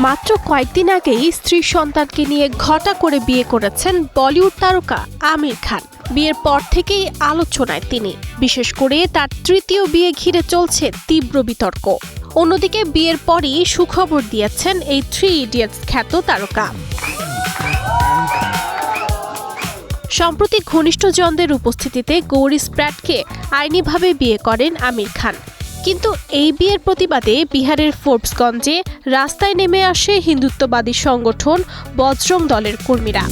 মাত্র কয়েকদিন আগেই স্ত্রী সন্তানকে নিয়ে ঘটা করে বিয়ে করেছেন বলিউড তারকা আমির খান। বিয়ের পর থেকেই আলোচনায় তিনি, বিশেষ করে তার তৃতীয় বিয়ে ঘিরে চলছে তীব্র বিতর্ক। অন্যদিকে বিয়ের পরই সুখবর দিয়েছেন এই 3 ইডিয়টস খ্যাত তারকা। সম্প্রতি ঘনিষ্ঠজনদের উপস্থিতিতে গৌরী স্প্র্যাটকে আইনিভাবে বিয়ে করেন আমির খান। কিন্তু এই বিয়ের প্রতিবাদে বিহারের ফোর্বসগঞ্জে রাস্তায় নেমে আসে হিন্দুত্ববাদী সংগঠন বজরং দলের কর্মীরা।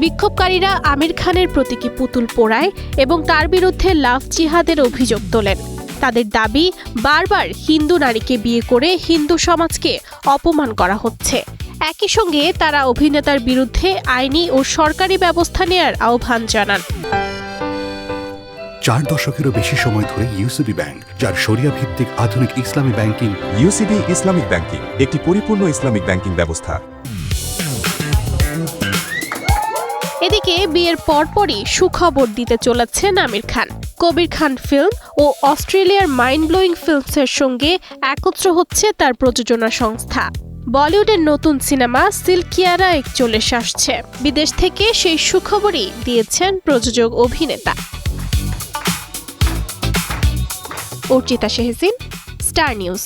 বিক্ষোভকারীরা আমির খানের প্রতীকী পুতুল পোড়ায় এবং তার বিরুদ্ধে লাভ জিহাদের অভিযোগ তোলেন। তাদের দাবি, বারবার হিন্দু নারীকে বিয়ে করে হিন্দু সমাজকে অপমান করা হচ্ছে। একই সঙ্গে তারা অভিনেতার বিরুদ্ধে আইনি ও সরকারি ব্যবস্থা নেয়ার আহ্বান জানান। 4 দশকেরও বেশি সময় ধরে ইউসিবি ব্যাংক, যার শরিয়া ভিত্তিক আধুনিক ইসলামী ব্যাংকিং। ইউসিবি ইসলামিক ব্যাংকিং একটি পরিপূর্ণ ইসলামিক ব্যাংকিং ব্যবস্থা। এদিকে বিয়ের পরপরই সুখবর দিতে চলেছেন আমির খান। কবির খান ফিল্ম ও অস্ট্রেলিয়ার মাইন্ড ব্লোয়িং ফিল্মসের সঙ্গে একত্র হচ্ছে তার প্রযোজনা সংস্থা। বলিউডের নতুন সিনেমা সিল্কিয়ারা 41 আসছে। বিদেশ থেকে সেই সুখবরই দিয়েছেন প্রযোজক অভিনেতা। Archita Shehzin, Star news.